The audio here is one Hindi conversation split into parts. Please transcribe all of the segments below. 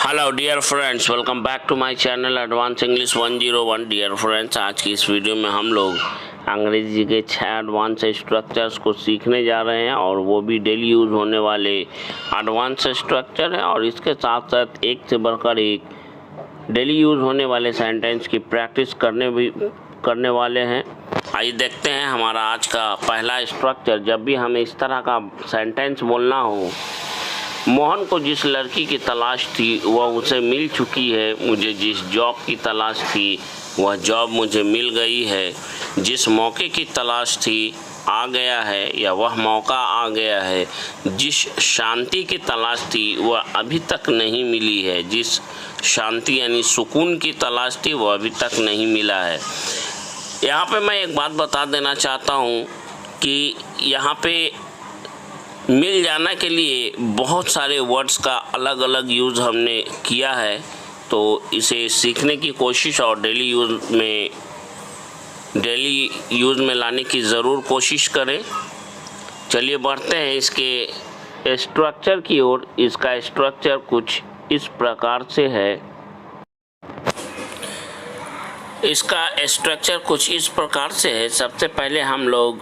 Hello dear friends, welcome back to my channel advance English 101। Dear friends, आज की इस वीडियो में हम लोग अंग्रेजी के 6 एडवांस स्ट्रक्चर्स को सीखने जा रहे हैं और वो भी डेली यूज़ होने वाले एडवांस स्ट्रक्चर हैं और इसके साथ साथ एक से बढ़कर एक डेली यूज़ होने वाले सेंटेंस की प्रैक्टिस करने वाले हैं। आइए देखते हैं हमारा आज का पहला स्ट्रक्चर। जब भी हमें इस तरह का सेंटेंस बोलना हो, मोहन को जिस लड़की की तलाश थी वह उसे मिल चुकी है, मुझे जिस जॉब की तलाश थी वह जॉब मुझे मिल गई है, जिस मौके की तलाश थी आ गया है या वह मौका आ गया है, जिस शांति की तलाश थी वह अभी तक नहीं मिली है, जिस शांति यानी सुकून की तलाश थी वह अभी तक नहीं मिला है। यहाँ पे मैं एक बात बता देना चाहता हूँ कि यहाँ पे मिल जाना के लिए बहुत सारे वर्ड्स का अलग अलग यूज़ हमने किया है, तो इसे सीखने की कोशिश और डेली यूज़ में लाने की ज़रूर कोशिश करें। चलिए बढ़ते हैं इसके स्ट्रक्चर की ओर। इसका स्ट्रक्चर कुछ इस प्रकार से है। सबसे पहले हम लोग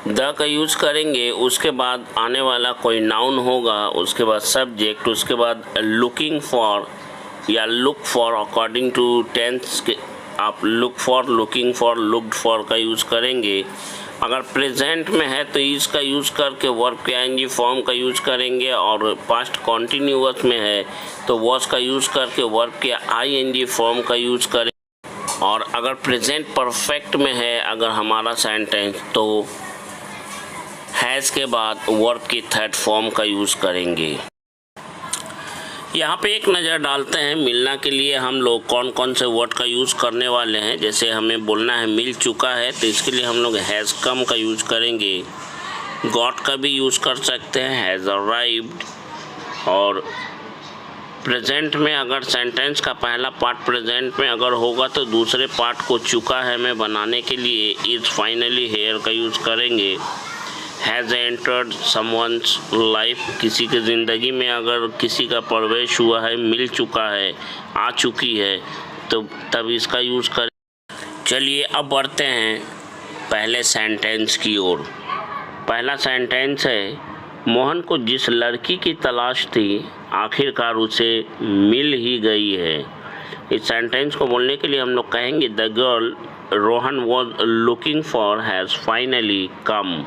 द का यूज़ करेंगे, उसके बाद आने वाला कोई नाउन होगा, उसके बाद सब्जेक्ट, उसके बाद लुकिंग फॉर या look for according to tense के आप look for, looking for, looked for का यूज़ करेंगे। अगर प्रेजेंट में है तो इज का यूज़ करके वर्ब के आईएनजी फॉर्म का यूज़ करेंगे, और पास्ट कॉन्टिन्यूअस में है तो वॉज का यूज़ करके वर्ब के आईएनजी फॉर्म का यूज़ करेंगे, और अगर प्रेजेंट परफेक्ट में है अगर हमारा सेंटेंस तो हैज़ के बाद वर्ब की थर्ड फॉर्म का यूज़ करेंगे। यहाँ पे एक नज़र डालते हैं मिलना के लिए हम लोग कौन कौन से वर्ड का यूज़ करने वाले हैं। जैसे हमें बोलना है मिल चुका है तो इसके लिए हम लोग हैज़ कम का यूज़ करेंगे, गॉट का भी यूज़ कर सकते हैं, हैज़ अराइव्ड। और प्रेजेंट में अगर सेंटेंस का पहला पार्ट प्रेजेंट में अगर होगा तो दूसरे पार्ट को चुका है में बनाने के लिए इज़ फाइनली हेयर का यूज़ करेंगे। हैज़ एंटर्ड समवन्स लाइफ, किसी की ज़िंदगी में अगर किसी का प्रवेश हुआ है, मिल चुका है, आ चुकी है, तो तब इसका यूज़ करें। चलिए अब बढ़ते हैं पहले सेंटेंस की ओर। पहला सेंटेंस है, मोहन को जिस लड़की की तलाश थी आखिरकार उसे मिल ही गई है। इस सेंटेंस को बोलने के लिए हम लोग कहेंगे the girl Rohan was looking for has finally कम।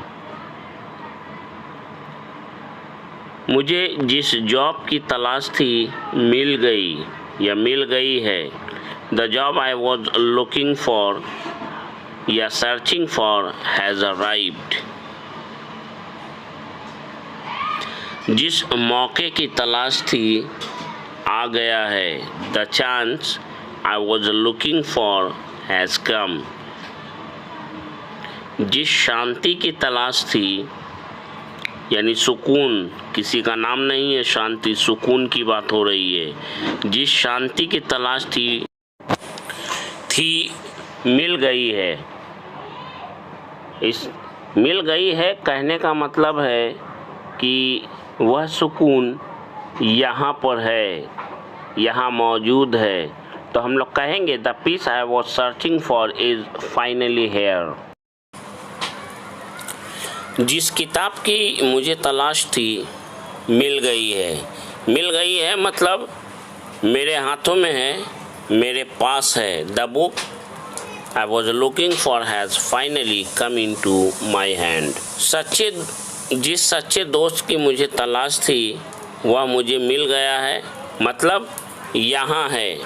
मुझे जिस जॉब की तलाश थी मिल गई या मिल गई है। The job I was looking for या सर्चिंग फॉर हैज़ अराइव्ड। जिस मौके की तलाश थी आ गया है। The chance I was looking for has come. जिस शांति की तलाश थी यानी सुकून, किसी का नाम नहीं है, शांति सुकून की बात हो रही है। जिस शांति की तलाश थी मिल गई है। इस मिल गई है कहने का मतलब है कि वह सुकून यहाँ पर है, यहाँ मौजूद है। तो हम लोग कहेंगे the piece I was searching for is finally here. जिस किताब की मुझे तलाश थी मिल गई है। मिल गई है मतलब मेरे हाथों में है, मेरे पास है। The book I was looking for has finally come in to my hand. जिस सच्चे दोस्त की मुझे तलाश थी वह मुझे मिल गया है, मतलब यहाँ है,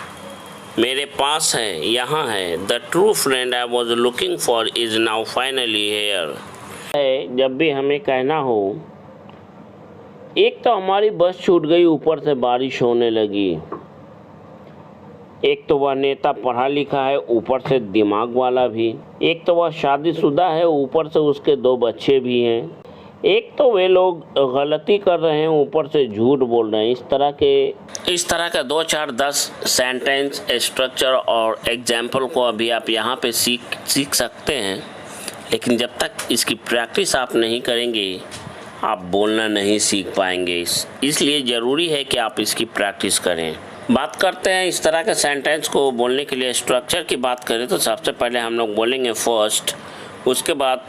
मेरे पास है, यहाँ है। The true friend I was looking for is now finally here. जब भी हमें कहना हो, एक तो हमारी बस छूट गई, ऊपर से बारिश होने लगी, एक तो वह नेता पढ़ा लिखा है, ऊपर से दिमाग वाला भी, एक तो वह शादीशुदा है, ऊपर से उसके 2 बच्चे भी हैं, एक तो वे लोग गलती कर रहे हैं, ऊपर से झूठ बोल रहे हैं। इस तरह का 2-4-10 सेंटेंस स्ट्रक्चर और एग्जाम्पल को अभी आप यहाँ पे सीख सकते हैं, लेकिन जब तक इसकी प्रैक्टिस आप नहीं करेंगे आप बोलना नहीं सीख पाएंगे। इसलिए ज़रूरी है कि आप इसकी प्रैक्टिस करें। बात करते हैं इस तरह के सेंटेंस को बोलने के लिए। स्ट्रक्चर की बात करें तो सबसे पहले हम लोग बोलेंगे फर्स्ट, उसके बाद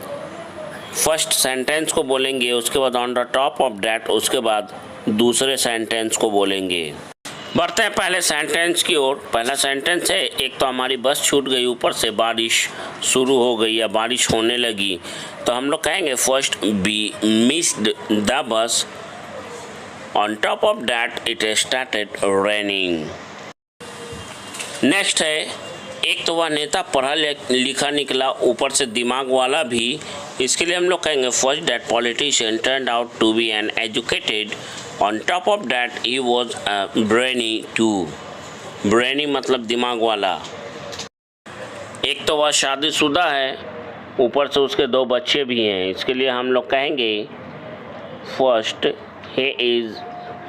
फर्स्ट सेंटेंस को बोलेंगे, उसके बाद on the top of that, उसके बाद दूसरे सेंटेंस को बोलेंगे। बढ़ते हैं पहले सेंटेंस की ओर। पहला सेंटेंस है, एक तो हमारी बस छूट गई, ऊपर से बारिश शुरू हो गई या बारिश होने लगी, तो हम लोग कहेंगे first we missed the bus, on top of that it started raining. Next है, एक तो वह नेता पढ़ा लिखा निकला, ऊपर से दिमाग वाला भी। इसके लिए हम लोग कहेंगे first that politician turned out to be an educated, on top of that he was brainy too. Brainy मतलब दिमाग वाला। एक तो वह शादीशुदा है, ऊपर से उसके 2 बच्चे भी हैं। इसके लिए हम लोग कहेंगे first he is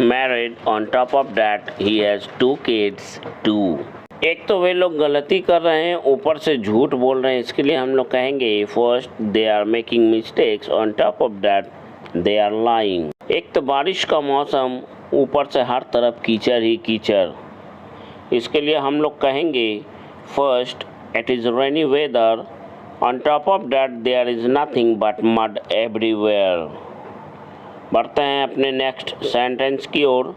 married, on top of that he has 2 kids too। एक तो वे लोग गलती कर रहे हैं, ऊपर से झूठ बोल रहे हैं। इसके लिए हम लोग कहेंगे first they are making mistakes, on top of that they are lying. एक तो बारिश का मौसम, ऊपर से हर तरफ कीचड़ ही कीचड़। इसके लिए हम लोग कहेंगे first it is rainy weather, on top of that there is nothing but mud everywhere. बढ़ते हैं अपने नेक्स्ट सेंटेंस की ओर,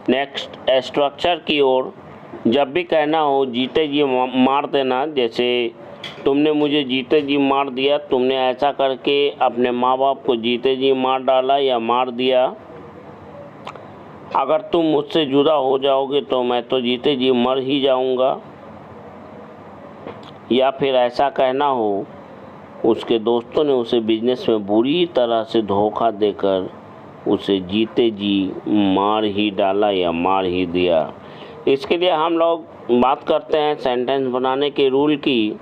नेक्स्ट स्ट्रक्चर की ओर। जब भी कहना हो जीते जी मार देना, जैसे तुमने मुझे जीते जी मार दिया, तुमने ऐसा करके अपने माँ बाप को जीते जी मार डाला या मार दिया। अगर तुम मुझसे जुदा हो जाओगे तो मैं तो जीते जी मर ही जाऊंगा। या फिर ऐसा कहना हो उसके दोस्तों ने उसे बिजनेस में बुरी तरह से धोखा देकर उसे जीते जी मार ही डाला या मार ही दिया। इसके लिए हम लोग बात करते हैं सेंटेंस बनाने के रूल की।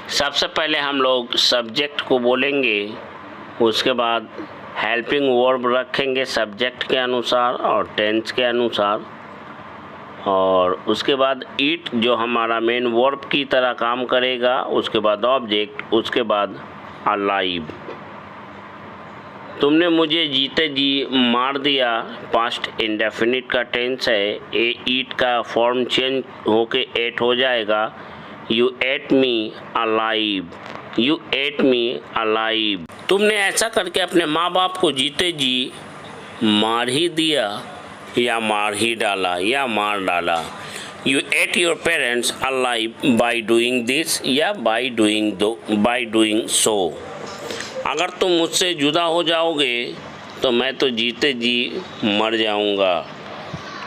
सबसे पहले हम लोग सब्जेक्ट को बोलेंगे, उसके बाद हेल्पिंग वर्ब रखेंगे सब्जेक्ट के अनुसार और टेंस के अनुसार, और उसके बाद इट जो हमारा मेन वर्ब की तरह काम करेगा, उसके बाद ऑब्जेक्ट, उसके बाद अलाइव। तुमने मुझे जीते जी मार दिया, पास्ट इंडेफिनिट का टेंस है। ईट का फॉर्म चेंज होके एट हो जाएगा। You at me alive, you at me alive. तुमने ऐसा करके अपने माँ बाप को जीते जी मार ही दिया या मार ही डाला या मार डाला। You at your parents alive by doing this या बाई डूइंग सो। अगर तुम मुझसे जुदा हो जाओगे तो मैं तो जीते जी मर जाऊंगा।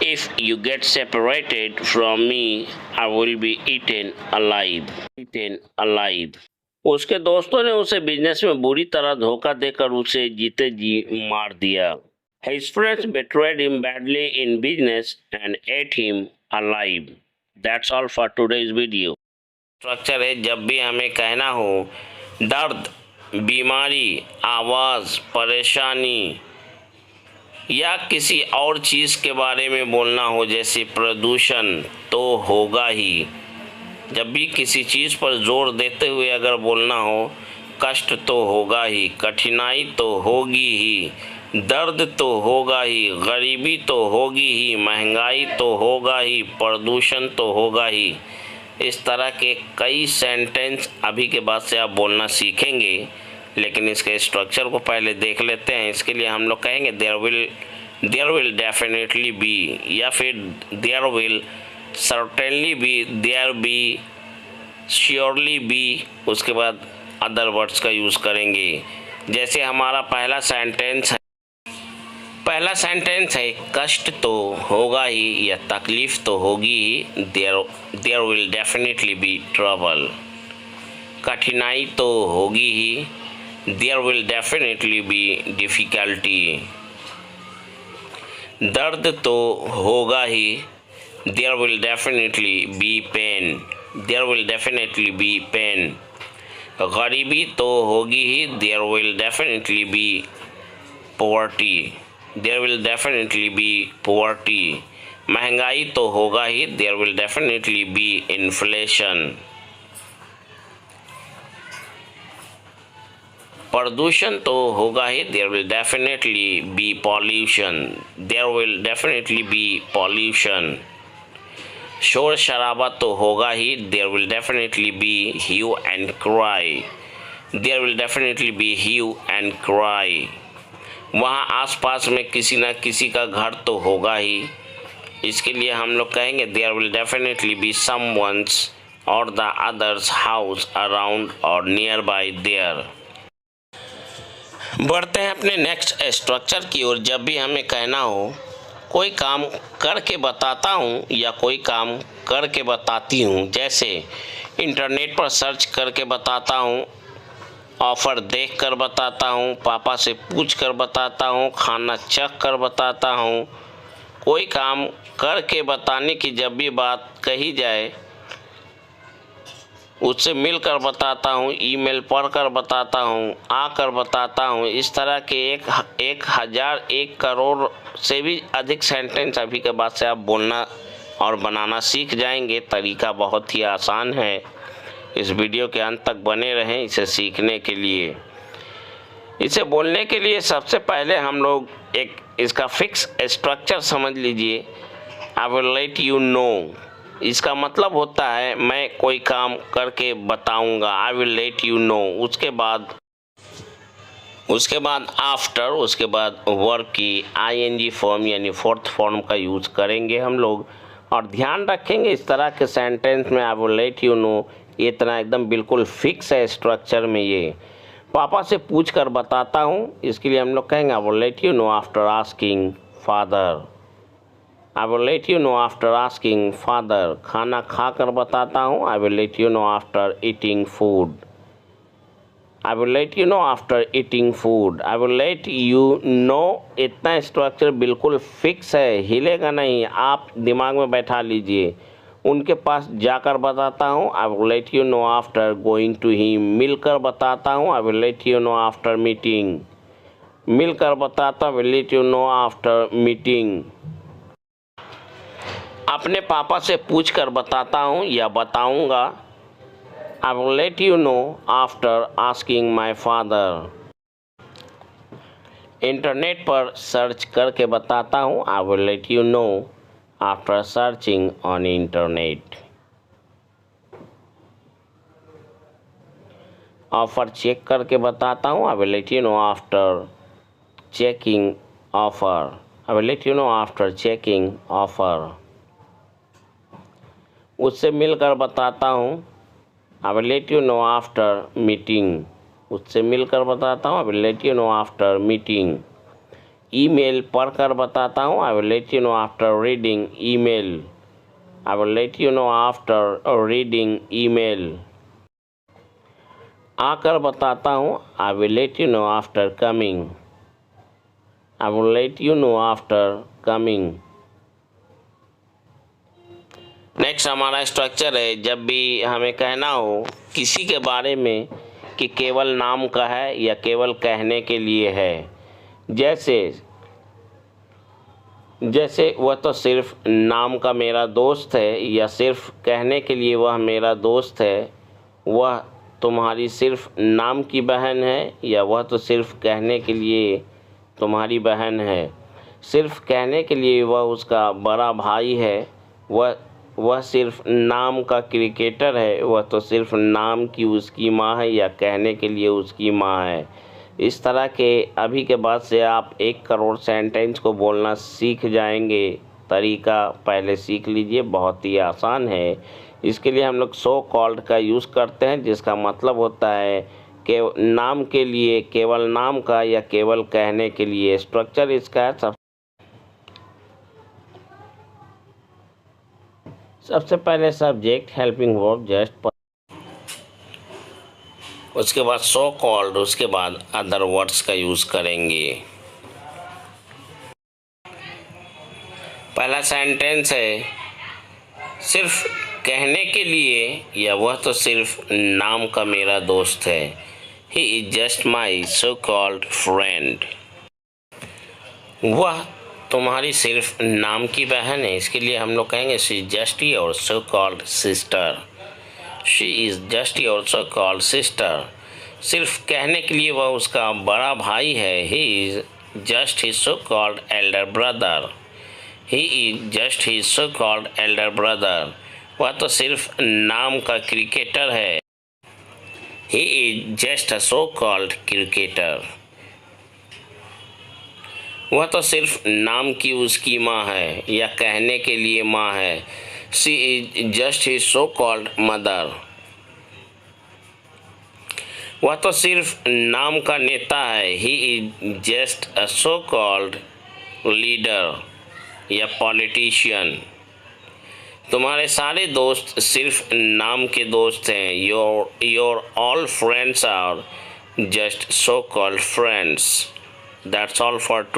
If you get separated from me I will be eaten alive. उसके दोस्तों ने उसे बिजनेस में बुरी तरह धोखा देकर उसे जीते जी मार दिया। His friends betrayed him badly in business and ate him alive. That's all for today's video. Structure है, जब भी हमें कहना हो दर्द, बीमारी, आवाज़, परेशानी या किसी और चीज़ के बारे में बोलना हो, जैसे प्रदूषण, तो होगा ही। जब भी किसी चीज़ पर जोर देते हुए अगर बोलना हो, कष्ट तो होगा ही, कठिनाई तो होगी ही, दर्द तो होगा ही, गरीबी तो होगी ही, महंगाई तो होगा ही, प्रदूषण तो होगा ही। इस तरह के कई सेंटेंस अभी के बाद से आप बोलना सीखेंगे, लेकिन इसके स्ट्रक्चर को पहले देख लेते हैं। इसके लिए हम लोग कहेंगे देयर विल डेफिनेटली बी, या फिर there will certainly be, there be, surely be. उसके बाद अदर वर्ड्स का यूज़ करेंगे। जैसे हमारा पहला सेंटेंस है कष्ट तो होगा ही या तकलीफ़ तो होगी ही, there will definitely be trouble. कठिनाई तो होगी ही, there will definitely be difficulty. दर्द तो होगा ही, there will definitely be pain, there will definitely be pain. गरीबी तो होगी ही, there will definitely be poverty, there will definitely be poverty. महंगाई तो होगा ही, there will definitely be inflation. प्रदूषण तो होगा ही, there will definitely be pollution, there will definitely be pollution. शोर शराबा तो होगा ही, there will definitely be hue and cry, there will definitely be hue and cry. वहाँ आसपास में किसी न किसी का घर तो होगा ही, इसके लिए हम लोग कहेंगे there will definitely be someone's और द अदर्स हाउस अराउंड और नियर बाई देयर। बढ़ते हैं अपने नेक्स्ट स्ट्रक्चर की ओर। जब भी हमें कहना हो कोई काम करके बताता हूँ या कोई काम करके बताती हूँ, जैसे इंटरनेट पर सर्च करके बताता हूँ, ऑफ़र देख कर बताता हूँ, पापा से पूछ कर बताता हूँ, खाना चख कर बताता हूँ। कोई काम करके बताने की जब भी बात कही जाए, उससे मिलकर बताता हूँ, ईमेल पढ़कर बताता हूँ, आकर बताता हूँ। इस तरह के 1000 1 करोड़ से भी अधिक सेंटेंस अभी के बाद से आप बोलना और बनाना सीख जाएंगे। तरीका बहुत ही आसान है। इस वीडियो के अंत तक बने रहें इसे सीखने के लिए। इसे बोलने के लिए सबसे पहले हम लोग एक इसका फिक्स स्ट्रक्चर समझ लीजिए। आई विल लेट यू नो, इसका मतलब होता है मैं कोई काम करके बताऊंगा। आई विल लेट यू नो। उसके बाद आफ्टर, उसके बाद वर्ब की आईएनजी फॉर्म यानी फोर्थ फॉर्म का यूज़ करेंगे हम लोग। और ध्यान रखेंगे इस तरह के सेंटेंस में आई विल लेट यू नो, ये इतना एकदम बिल्कुल फिक्स है स्ट्रक्चर में। ये पापा से पूछ कर बताता हूँ, इसके लिए हम लोग कहेंगे आई will let you know after asking father. I will let you know after asking father. खाना खा कर बताता हूँ, I will let you know after eating food. I will let you know after eating food. I will let you no, इतना स्ट्रक्चर बिल्कुल फिक्स है, हिलेगा नहीं, आप दिमाग में बैठा लीजिए। उनके पास जाकर बताता हूँ, I will let you know after going to him. मिलकर बताता हूँ, I will let you know after meeting. मिलकर बताता हूँ, I will let you know after meeting. अपने पापा से पूछ कर बताता हूँ या बताऊँगा, I will let you know after asking my father. Internet पर सर्च करके बताता हूँ, I will let you know after searching on internet. Offer check करके बताता हूँ, I will let you know after checking offer. I will let you know after checking offer. उससे मिलकर बताता हूँ, I will let you know after meeting. उससे मिलकर बताता हूँ, I will let you know after meeting. Email पढ़कर बताता हूँ, I will let you know after reading email. I will let you know after reading email. आकर बताता हूँ, I will let you know after coming. I will let you know after coming. Next हमारा स्ट्रक्चर है, जब भी हमें कहना हो किसी के बारे में कि केवल नाम का है या केवल कहने के लिए है, जैसे वह तो सिर्फ नाम का मेरा दोस्त है, या सिर्फ कहने के लिए वह मेरा दोस्त है, वह तुम्हारी सिर्फ नाम की बहन है, या वह तो सिर्फ कहने के लिए तुम्हारी बहन है। सिर्फ कहने के लिए वह उसका बड़ा भाई है, वह सिर्फ नाम का क्रिकेटर है, वह तो सिर्फ नाम की उसकी माँ है, या कहने के लिए उसकी माँ है। इस तरह के अभी के बाद से आप 1 करोड़ सेंटेंस को बोलना सीख जाएंगे। तरीका पहले सीख लीजिए, बहुत ही आसान है। इसके लिए हम लोग सो कॉल्ड का यूज़ करते हैं, जिसका मतलब होता है कि नाम के लिए, केवल नाम का या केवल कहने के लिए। स्ट्रक्चर इसका है, सबसे पहले सब्जेक्ट हेल्पिंग वर्ब जस्ट, उसके बाद सो कॉल्ड, उसके बाद अदर वर्ड्स का यूज़ करेंगे। पहला सेंटेंस है सिर्फ कहने के लिए, या वह तो सिर्फ नाम का मेरा दोस्त है। He is just my so called friend. वह तुम्हारी सिर्फ नाम की बहन है, इसके लिए हम लोग कहेंगे she is just your so called sister. She is just your so called sister. सिर्फ कहने के लिए वह उसका बड़ा भाई है। He is just his so called Elder brother. He is just his so called Elder brother. वह तो सिर्फ नाम का क्रिकेटर है। He is just a so called cricketer. वह तो सिर्फ नाम की उसकी माँ है या कहने के लिए माँ है। She is just his so called mother. वह तो सिर्फ नाम का नेता है। He is just a so called leader या पॉलिटिशियन। तुम्हारे सारे दोस्त सिर्फ नाम के दोस्त हैं। Your all friends are just so called friends. That's all for today.